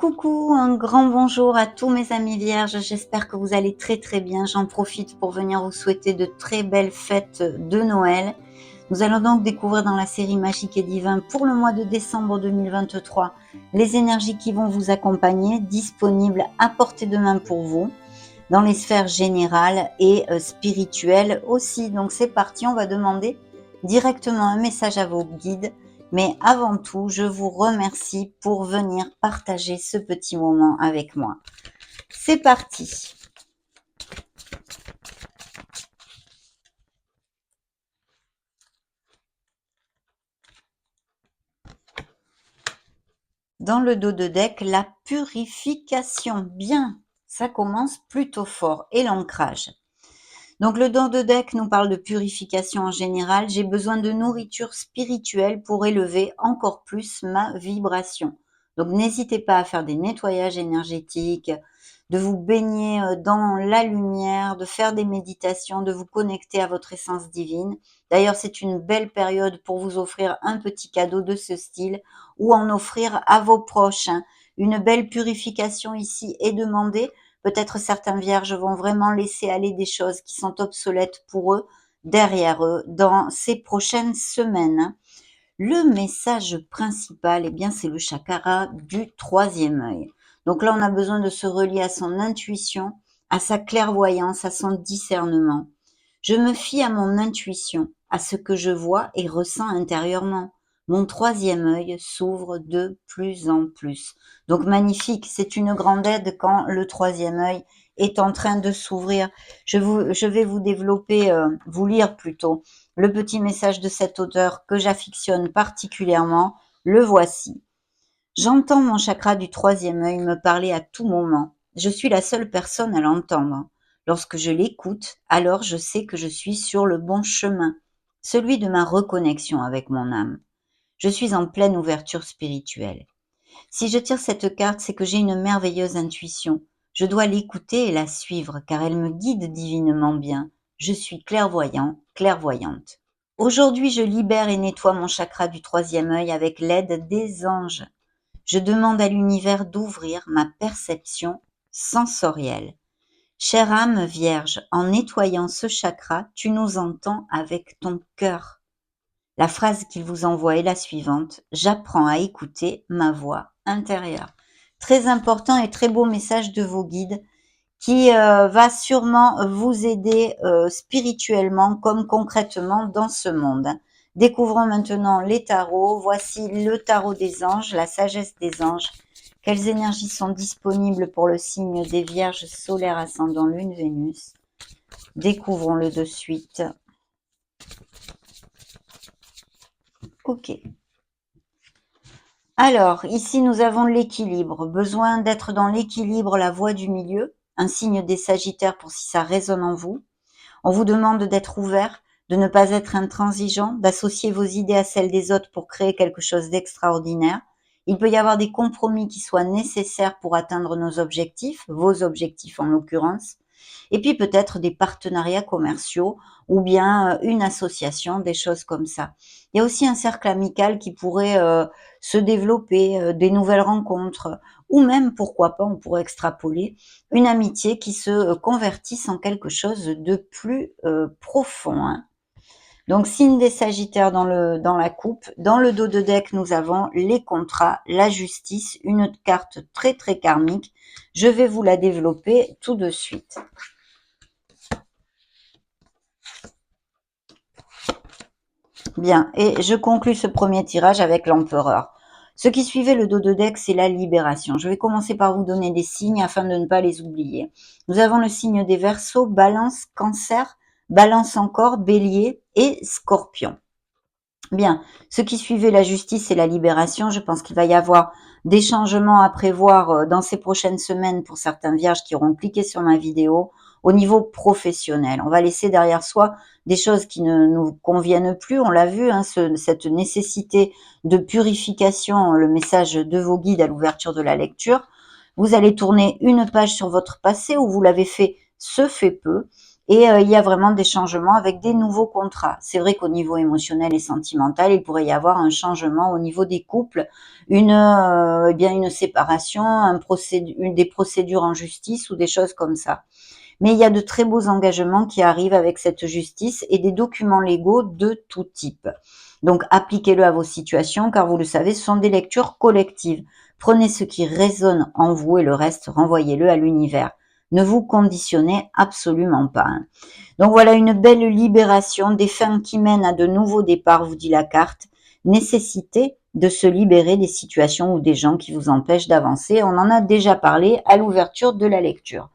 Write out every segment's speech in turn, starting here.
Coucou, un grand bonjour à tous mes amis vierges, j'espère que vous allez très très bien. J'en profite pour venir vous souhaiter de très belles fêtes de Noël. Nous allons donc découvrir dans la série Magique et Divin pour le mois de décembre 2023 les énergies qui vont vous accompagner, disponibles à portée de main pour vous, dans les sphères générales et spirituelles aussi. Donc c'est parti, on va demander directement un message à vos guides. Mais avant tout, je vous remercie pour venir partager ce petit moment avec moi. C'est parti. Dans le dos de deck, la purification. Bien, ça commence plutôt fort. Et l'ancrage. Donc le dos de deck nous parle de purification en général. J'ai besoin de nourriture spirituelle pour élever encore plus ma vibration. Donc n'hésitez pas à faire des nettoyages énergétiques, de vous baigner dans la lumière, de faire des méditations, de vous connecter à votre essence divine. D'ailleurs, c'est une belle période pour vous offrir un petit cadeau de ce style ou en offrir à vos proches. Une belle purification ici est demandée. Peut-être certains vierges vont vraiment laisser aller des choses qui sont obsolètes pour eux, derrière eux, dans ces prochaines semaines. Le message principal, eh bien, c'est le chakra du troisième œil. Donc là, on a besoin de se relier à son intuition, à sa clairvoyance, à son discernement. Je me fie à mon intuition, à ce que je vois et ressens intérieurement. Mon troisième œil s'ouvre de plus en plus. Donc magnifique, c'est une grande aide quand le troisième œil est en train de s'ouvrir. Je vais vous développer, vous lire plutôt, le petit message de cet auteur que j'affectionne particulièrement. Le voici. J'entends mon chakra du troisième œil me parler à tout moment. Je suis la seule personne à l'entendre. Lorsque je l'écoute, alors je sais que je suis sur le bon chemin, celui de ma reconnexion avec mon âme. Je suis en pleine ouverture spirituelle. Si je tire cette carte, c'est que j'ai une merveilleuse intuition. Je dois l'écouter et la suivre, car elle me guide divinement bien. Je suis clairvoyant, clairvoyante. Aujourd'hui, je libère et nettoie mon chakra du troisième œil avec l'aide des anges. Je demande à l'univers d'ouvrir ma perception sensorielle. Chère âme vierge, en nettoyant ce chakra, tu nous entends avec ton cœur. La phrase qu'il vous envoie est la suivante. J'apprends à écouter ma voix intérieure. Très important et très beau message de vos guides qui va sûrement vous aider spirituellement comme concrètement dans ce monde. Découvrons maintenant les tarots. Voici le tarot des anges, la sagesse des anges. Quelles énergies sont disponibles pour le signe des Vierges solaires ascendant Lune Vénus? Découvrons-le de suite. Ok. Alors, ici, nous avons l'équilibre. Besoin d'être dans l'équilibre, la voie du milieu. Un signe des Sagittaires pour si ça résonne en vous. On vous demande d'être ouvert, de ne pas être intransigeant, d'associer vos idées à celles des autres pour créer quelque chose d'extraordinaire. Il peut y avoir des compromis qui soient nécessaires pour atteindre nos objectifs, vos objectifs en l'occurrence. Et puis peut-être des partenariats commerciaux ou bien une association, des choses comme ça. Il y a aussi un cercle amical qui pourrait se développer, des nouvelles rencontres, ou même, pourquoi pas, on pourrait extrapoler, une amitié qui se convertisse en quelque chose de plus profond. Hein. Donc, signe des Sagittaires dans la coupe. Dans le dos de deck, nous avons les contrats, la justice, une carte très très karmique. Je vais vous la développer tout de suite. Bien, et je conclus ce premier tirage avec l'empereur. Ce qui suivait le dos de deck, c'est la libération. Je vais commencer par vous donner des signes afin de ne pas les oublier. Nous avons le signe des Verseaux, Balance, Cancer, Balance encore, Bélier et Scorpion. Bien, ce qui suivait la justice et la libération, je pense qu'il va y avoir des changements à prévoir dans ces prochaines semaines pour certains vierges qui auront cliqué sur ma vidéo au niveau professionnel. On va laisser derrière soi des choses qui ne nous conviennent plus. On l'a vu, hein, cette nécessité de purification, le message de vos guides à l'ouverture de la lecture. Vous allez tourner une page sur votre passé où vous l'avez fait, ce fait peu. Et il y a vraiment des changements avec des nouveaux contrats. C'est vrai qu'au niveau émotionnel et sentimental, il pourrait y avoir un changement au niveau des couples, eh bien une séparation, des procédures en justice ou des choses comme ça. Mais il y a de très beaux engagements qui arrivent avec cette justice et des documents légaux de tout type. Donc appliquez-le à vos situations car vous le savez, ce sont des lectures collectives. Prenez ce qui résonne en vous et le reste, renvoyez-le à l'univers. Ne vous conditionnez absolument pas, hein. Donc voilà une belle libération, des fins qui mènent à de nouveaux départs, vous dit la carte. Nécessité de se libérer des situations ou des gens qui vous empêchent d'avancer. On en a déjà parlé à l'ouverture de la lecture.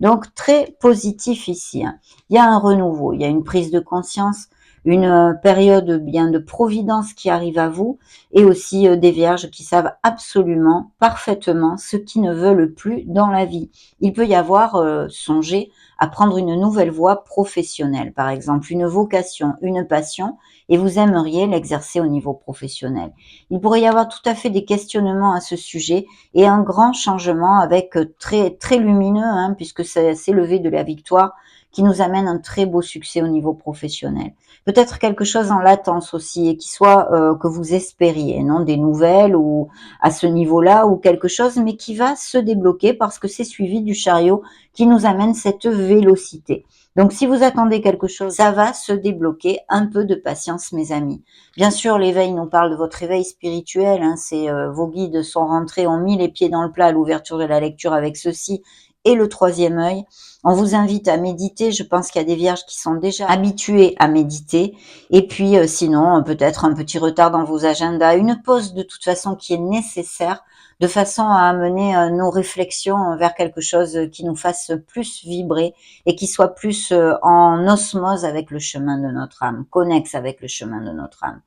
Donc très positif ici, hein. Il y a un renouveau, il y a une prise de conscience, une période bien de providence qui arrive à vous et aussi des vierges qui savent absolument, parfaitement ce qu'ils ne veulent plus dans la vie. Il peut y avoir songé à prendre une nouvelle voie professionnelle, par exemple une vocation, une passion, et vous aimeriez l'exercer au niveau professionnel. Il pourrait y avoir tout à fait des questionnements à ce sujet et un grand changement avec très très lumineux, hein, puisque c'est levé de la victoire qui nous amène un très beau succès au niveau professionnel. Peut-être quelque chose en latence aussi et qui soit que vous espériez, non des nouvelles ou à ce niveau-là ou quelque chose, mais qui va se débloquer parce que c'est suivi du chariot qui nous amène cette vélocité. Donc si vous attendez quelque chose, ça va se débloquer. Un peu de patience, mes amis. Bien sûr, l'éveil nous parle de votre éveil spirituel, hein, c'est vos guides sont rentrés, ont mis les pieds dans le plat à l'ouverture de la lecture avec ceci et le troisième œil. On vous invite à méditer. Je pense qu'il y a des vierges qui sont déjà habituées à méditer. Et puis sinon, peut-être un petit retard dans vos agendas, une pause de toute façon qui est nécessaire de façon à amener nos réflexions vers quelque chose qui nous fasse plus vibrer et qui soit plus en osmose avec le chemin de notre âme, connexe avec le chemin de notre âme.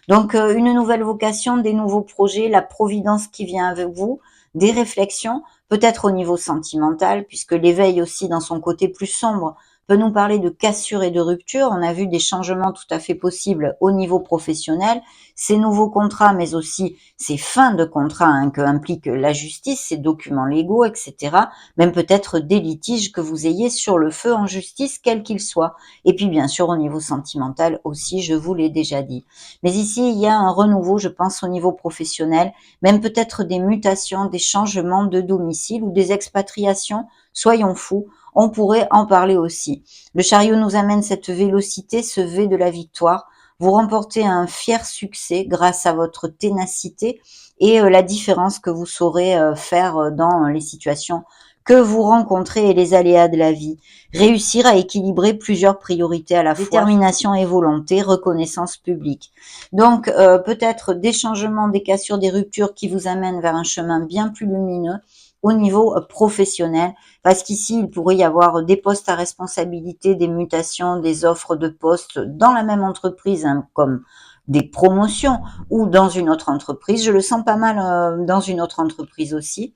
Donc une nouvelle vocation, des nouveaux projets, la providence qui vient avec vous, des réflexions, peut-être au niveau sentimental, puisque l'éveil aussi dans son côté plus sombre peut nous parler de cassure et de rupture. On a vu des changements tout à fait possibles au niveau professionnel, ces nouveaux contrats, mais aussi ces fins de contrats hein, que implique la justice, ces documents légaux, etc. Même peut-être des litiges que vous ayez sur le feu en justice, quel qu'il soit. Et puis bien sûr au niveau sentimental aussi, je vous l'ai déjà dit. Mais ici, il y a un renouveau, je pense, au niveau professionnel, même peut-être des mutations, des changements de domicile ou des expatriations. Soyons fous, on pourrait en parler aussi. Le chariot nous amène cette vélocité, ce V de la victoire. Vous remportez un fier succès grâce à votre ténacité et la différence que vous saurez faire dans les situations que vous rencontrez et les aléas de la vie. Réussir à équilibrer plusieurs priorités à la fois. Détermination et volonté, reconnaissance publique. Donc peut-être des changements, des cassures, des ruptures qui vous amènent vers un chemin bien plus lumineux au niveau professionnel, parce qu'ici, il pourrait y avoir des postes à responsabilité, des mutations, des offres de postes dans la même entreprise, hein, comme des promotions ou dans une autre entreprise. Je le sens pas mal dans une autre entreprise aussi.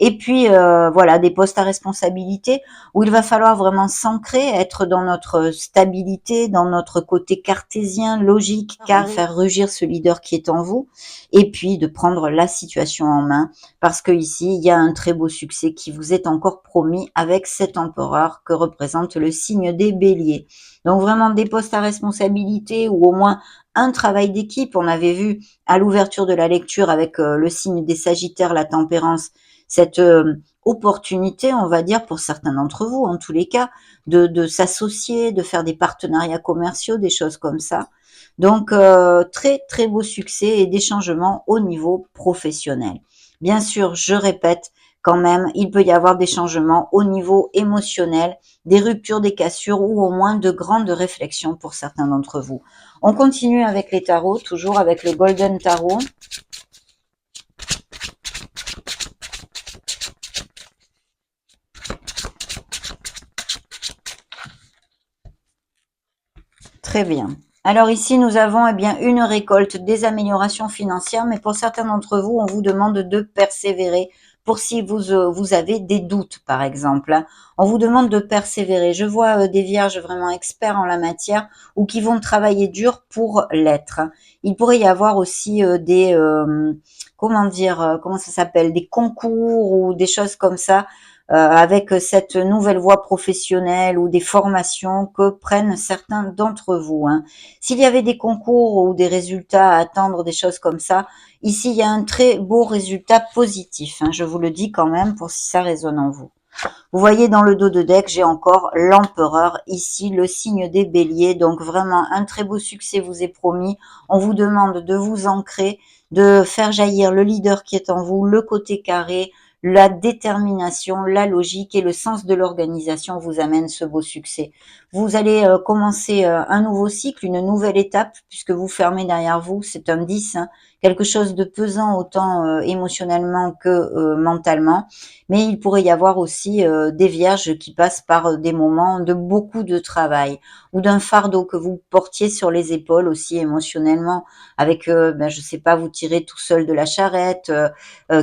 Et puis voilà, des postes à responsabilité où il va falloir vraiment s'ancrer, être dans notre stabilité, dans notre côté cartésien, logique, carré, faire rugir ce leader qui est en vous, et puis de prendre la situation en main, parce que ici il y a un très beau succès qui vous est encore promis avec cet empereur que représente le signe des béliers. Donc vraiment des postes à responsabilité ou au moins un travail d'équipe. On avait vu à l'ouverture de la lecture avec le signe des sagittaires, la tempérance, cette opportunité, on va dire, pour certains d'entre vous, en tous les cas, de s'associer, de faire des partenariats commerciaux, des choses comme ça. Donc, très, très beau succès et des changements au niveau professionnel. Bien sûr, je répète, quand même, il peut y avoir des changements au niveau émotionnel, des ruptures, des cassures ou au moins de grandes réflexions pour certains d'entre vous. On continue avec les tarots, toujours avec le Golden Tarot. Très bien. Alors ici, nous avons eh bien une récolte, des améliorations financières, mais pour certains d'entre vous, on vous demande de persévérer pour si vous avez des doutes, par exemple, hein. On vous demande de persévérer. Je vois des vierges vraiment experts en la matière ou qui vont travailler dur pour l'être. Il pourrait y avoir aussi comment dire, comment ça s'appelle, des concours ou des choses comme ça, avec cette nouvelle voie professionnelle ou des formations que prennent certains d'entre vous, hein. S'il y avait des concours ou des résultats à attendre, des choses comme ça, ici il y a un très beau résultat positif, hein, je vous le dis quand même pour si ça résonne en vous. Vous voyez dans le dos de deck, j'ai encore l'empereur, ici le signe des béliers, donc vraiment un très beau succès vous est promis. On vous demande de vous ancrer, de faire jaillir le leader qui est en vous, le côté carré, la détermination, la logique et le sens de l'organisation vous amène ce beau succès. Vous allez commencer un nouveau cycle, une nouvelle étape, puisque vous fermez derrière vous, c'est un 10, hein, quelque chose de pesant autant émotionnellement que mentalement. Mais il pourrait y avoir aussi des vierges qui passent par des moments de beaucoup de travail ou d'un fardeau que vous portiez sur les épaules aussi émotionnellement avec, je sais pas, vous tirez tout seul de la charrette,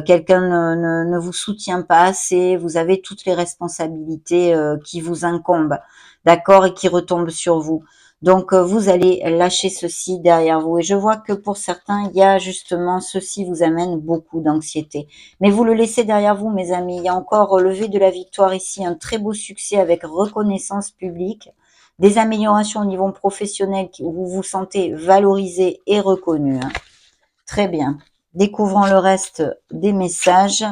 quelqu'un ne vous soutient pas assez, vous avez toutes les responsabilités qui vous incombent, d'accord, et qui retombent sur vous. Donc, vous allez lâcher ceci derrière vous. Et je vois que pour certains, il y a justement, ceci vous amène beaucoup d'anxiété. Mais vous le laissez derrière vous, mes amis. Il y a encore levé de la victoire ici, un très beau succès avec reconnaissance publique, des améliorations au niveau professionnel où vous vous sentez valorisé et reconnu, hein. Très bien. Découvrons le reste des messages.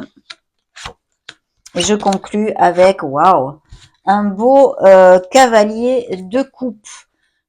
Et je conclus avec, waouh, un beau cavalier de coupe.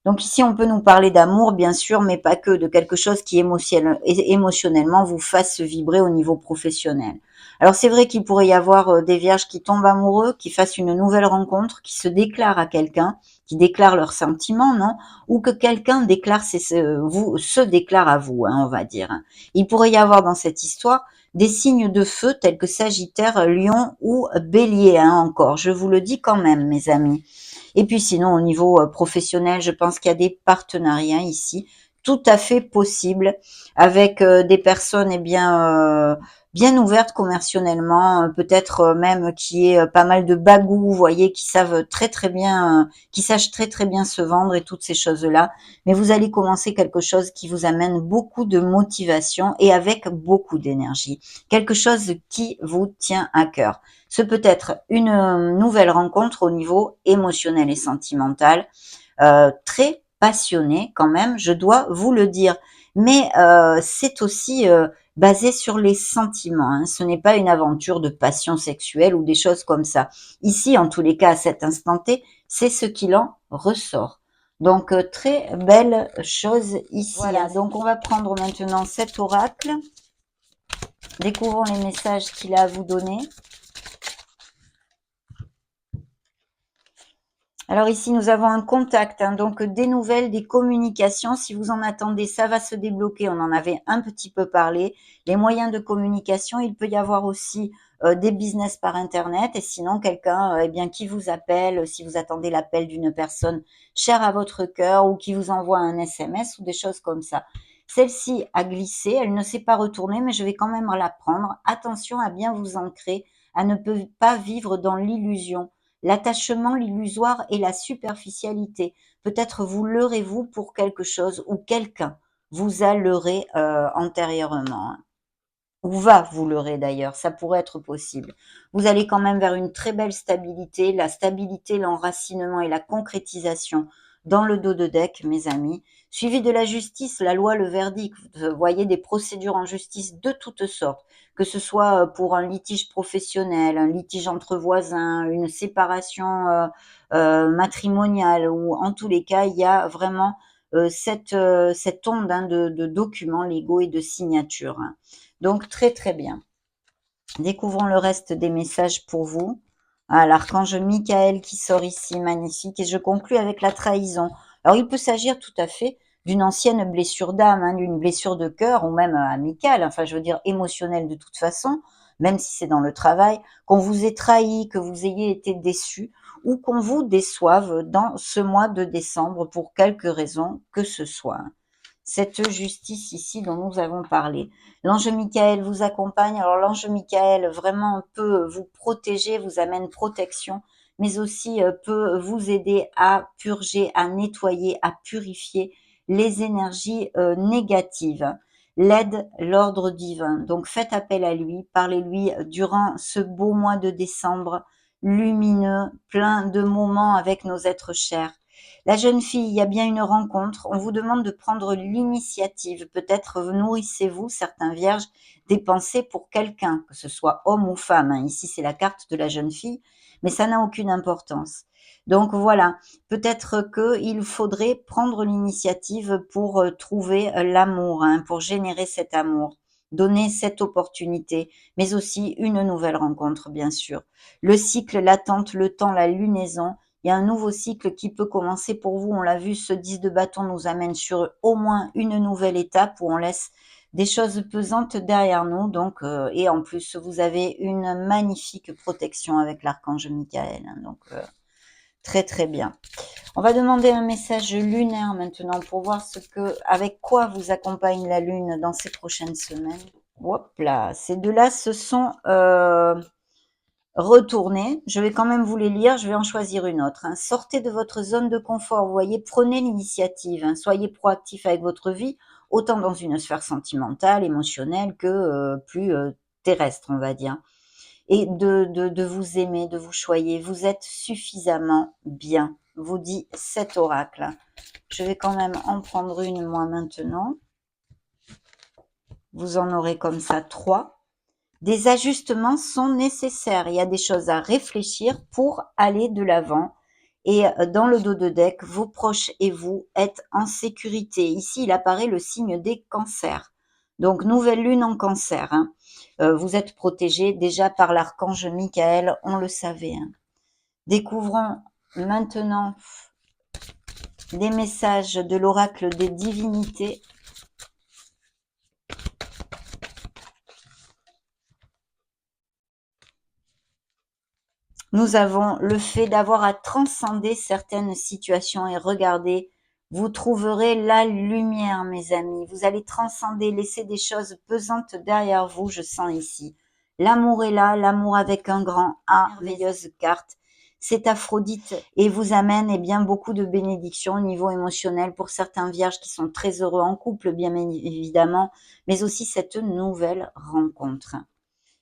Donc ici, on peut nous parler d'amour, bien sûr, mais pas que, de quelque chose qui émotionnellement vous fasse vibrer au niveau professionnel. Alors c'est vrai qu'il pourrait y avoir des vierges qui tombent amoureux, qui fassent une nouvelle rencontre, qui se déclarent à quelqu'un, qui déclarent leurs sentiments, non? Ou que quelqu'un déclare se déclare à vous, hein, on va dire. Il pourrait y avoir dans cette histoire des signes de feu tels que Sagittaire, Lion ou Bélier, hein, encore. Je vous le dis quand même, mes amis. Et puis sinon, au niveau professionnel, je pense qu'il y a des partenariats ici tout à fait possibles avec des personnes bien ouvertes commercionnellement, peut-être même qui est pas mal de bagou, vous voyez, qui savent très très bien, qui sachent très très bien se vendre et toutes ces choses-là. Mais vous allez commencer quelque chose qui vous amène beaucoup de motivation et avec beaucoup d'énergie. Quelque chose qui vous tient à cœur. Ce peut être une nouvelle rencontre au niveau émotionnel et sentimental, très passionné quand même, je dois vous le dire. Mais c'est aussi basé sur les sentiments, hein. Ce n'est pas une aventure de passion sexuelle ou des choses comme ça. Ici, en tous les cas, à cet instant T, c'est ce qu'il en ressort. Donc, très belle chose ici, voilà, hein. Donc, on va prendre maintenant cet oracle. Découvrons les messages qu'il a à vous donner. Alors ici, nous avons un contact, hein, donc des nouvelles, des communications. Si vous en attendez, ça va se débloquer. On en avait un petit peu parlé. Les moyens de communication, il peut y avoir aussi des business par Internet. Et sinon, quelqu'un qui vous appelle, si vous attendez l'appel d'une personne chère à votre cœur ou qui vous envoie un SMS ou des choses comme ça. Celle-ci a glissé, elle ne s'est pas retournée, mais je vais quand même la prendre. Attention à bien vous ancrer, à ne pas vivre dans l'illusion. L'attachement, l'illusoire et la superficialité. Peut-être vous leurrez-vous pour quelque chose ou quelqu'un vous a leurré antérieurement, hein. Ou va vous leurrer d'ailleurs, ça pourrait être possible. Vous allez quand même vers une très belle stabilité, la stabilité, l'enracinement et la concrétisation dans le dos de deck, mes amis. Suivi de la justice, la loi, le verdict. Vous voyez des procédures en justice de toutes sortes, que ce soit pour un litige professionnel, un litige entre voisins, une séparation matrimoniale, ou en tous les cas, il y a vraiment cette onde, hein, de documents légaux et de signatures, hein. Donc, très, très bien. Découvrons le reste des messages pour vous. Ah, l'archange Michael qui sort ici, magnifique. Et je conclus avec la trahison. Alors, il peut s'agir tout à fait d'une ancienne blessure d'âme, hein, d'une blessure de cœur ou même amicale, enfin, je veux dire émotionnelle de toute façon, même si c'est dans le travail, qu'on vous ait trahi, que vous ayez été déçu ou qu'on vous déçoive dans ce mois de décembre pour quelque raison que ce soit. Cette justice ici dont nous avons parlé. L'ange Michael vous accompagne. Alors l'ange Michael vraiment peut vous protéger, vous amène protection, mais aussi peut vous aider à purger, à nettoyer, à purifier les énergies négatives. l'aide l'ordre divin. Donc faites appel à lui, parlez-lui durant ce beau mois de décembre, lumineux, plein de moments avec nos êtres chers. La jeune fille, il y a bien une rencontre, on vous demande de prendre l'initiative. Peut-être nourrissez-vous, certains vierges, des pensées pour quelqu'un, que ce soit homme ou femme. Ici, c'est la carte de la jeune fille, mais ça n'a aucune importance. Donc voilà, peut-être qu'il faudrait prendre l'initiative pour trouver l'amour, pour générer cet amour, donner cette opportunité, mais aussi une nouvelle rencontre, bien sûr. Le cycle, l'attente, le temps, la lunaison, il y a un nouveau cycle qui peut commencer pour vous. On l'a vu, ce 10 de bâton nous amène sur au moins une nouvelle étape où on laisse des choses pesantes derrière nous. Donc, et en plus, vous avez une magnifique protection avec l'archange Michael. Donc, très très bien. On va demander un message lunaire maintenant pour voir avec quoi vous accompagne la lune dans ces prochaines semaines. Hop là, ces deux-là se sont retournés. Je vais quand même vous les lire, je vais en choisir une autre. Sortez de votre zone de confort, vous voyez, prenez l'initiative, soyez proactif avec votre vie, autant dans une sphère sentimentale, émotionnelle que plus terrestre, on va dire. Et de vous aimer, de vous choyer. Vous êtes suffisamment bien, vous dit cet oracle. Je vais quand même en prendre une, moi, maintenant. Vous en aurez comme ça 3. Des ajustements sont nécessaires. Il y a des choses à réfléchir pour aller de l'avant. Et dans le dos de deck, vos proches et vous êtes en sécurité. Ici, il apparaît le signe des cancers. Donc, nouvelle lune en cancer. Vous êtes protégé déjà par l'archange Michael, on le savait. Découvrons maintenant des messages de l'oracle des divinités. Nous avons le fait d'avoir à transcender certaines situations et regardez, vous trouverez la lumière, mes amis. Vous allez transcender, laisser des choses pesantes derrière vous, je sens ici. L'amour est là, l'amour avec un grand A, merveilleuse carte. C'est Aphrodite et vous amène bien beaucoup de bénédictions au niveau émotionnel pour certains vierges qui sont très heureux en couple, bien évidemment, mais aussi cette nouvelle rencontre.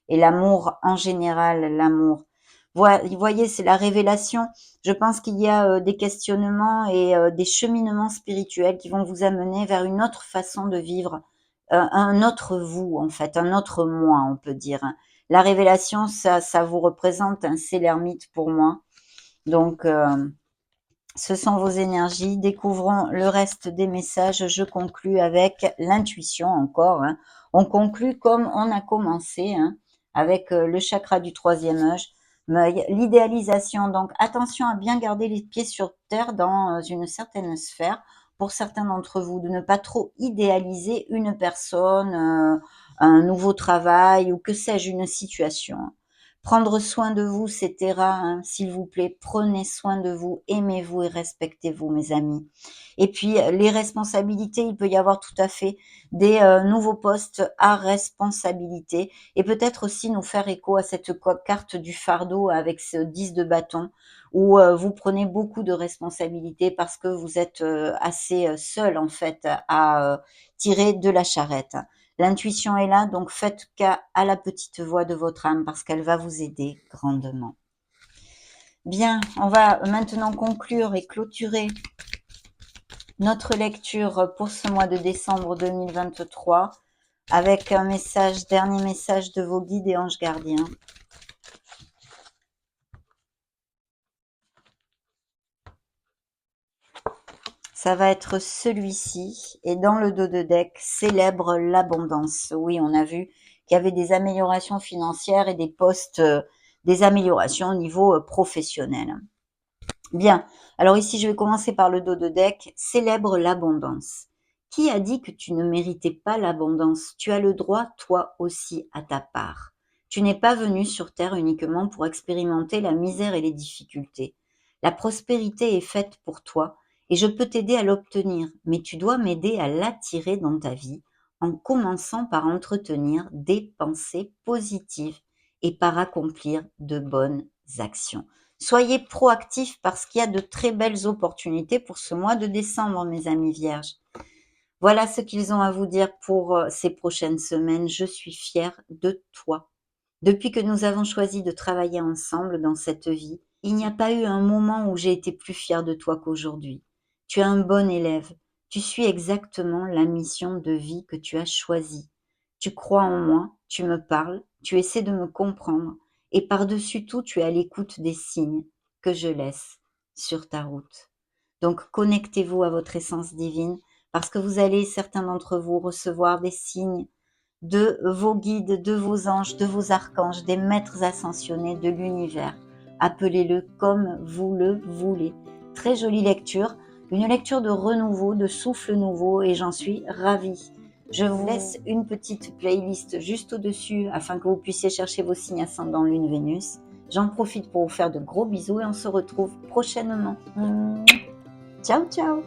Et l'amour en général, l'amour. Vous voyez, c'est la révélation. Je pense qu'il y a des questionnements et des cheminements spirituels qui vont vous amener vers une autre façon de vivre, un autre vous, en fait, un autre moi, on peut dire. La révélation, ça vous représente, c'est l'ermite pour moi. Donc, ce sont vos énergies. Découvrons le reste des messages. Je conclus avec l'intuition encore. On conclut comme on a commencé, avec le chakra du troisième œil. L'idéalisation, donc attention à bien garder les pieds sur terre dans une certaine sphère. Pour certains d'entre vous, de ne pas trop idéaliser une personne, un nouveau travail ou que sais-je, une situation. Prendre soin de vous, c'est Terra, s'il vous plaît, prenez soin de vous, aimez-vous et respectez-vous, mes amis. Et puis, les responsabilités, il peut y avoir tout à fait des nouveaux postes à responsabilité et peut-être aussi nous faire écho à cette carte du fardeau avec ce 10 de bâton où vous prenez beaucoup de responsabilités parce que vous êtes assez seul en fait à tirer de la charrette. L'intuition est là, donc faites cas à la petite voix de votre âme parce qu'elle va vous aider grandement. Bien, on va maintenant conclure et clôturer notre lecture pour ce mois de décembre 2023 avec un message, dernier message de vos guides et anges gardiens. Ça va être celui-ci. Et dans le dos de deck, célèbre l'abondance. Oui, on a vu qu'il y avait des améliorations financières et des postes, des améliorations au niveau professionnel. Bien. Alors ici, je vais commencer par le dos de deck. Célèbre l'abondance. Qui a dit que tu ne méritais pas l'abondance? Tu as le droit, toi aussi, à ta part. Tu n'es pas venu sur Terre uniquement pour expérimenter la misère et les difficultés. La prospérité est faite pour toi et je peux t'aider à l'obtenir, mais tu dois m'aider à l'attirer dans ta vie en commençant par entretenir des pensées positives et par accomplir de bonnes actions. Soyez proactifs parce qu'il y a de très belles opportunités pour ce mois de décembre, mes amis vierges. Voilà ce qu'ils ont à vous dire pour ces prochaines semaines. Je suis fière de toi. Depuis que nous avons choisi de travailler ensemble dans cette vie, il n'y a pas eu un moment où j'ai été plus fière de toi qu'aujourd'hui. Tu es un bon élève. Tu suis exactement la mission de vie que tu as choisie. Tu crois en moi, tu me parles, tu essaies de me comprendre et par-dessus tout, tu es à l'écoute des signes que je laisse sur ta route. Donc connectez-vous à votre essence divine parce que vous allez, certains d'entre vous, recevoir des signes de vos guides, de vos anges, de vos archanges, des maîtres ascensionnés de l'univers. Appelez-le comme vous le voulez. Très jolie lecture, une lecture de renouveau, de souffle nouveau et j'en suis ravie. Je vous laisse une petite playlist juste au-dessus afin que vous puissiez chercher vos signes ascendants Lune Vénus. J'en profite pour vous faire de gros bisous et on se retrouve prochainement. Ciao ciao.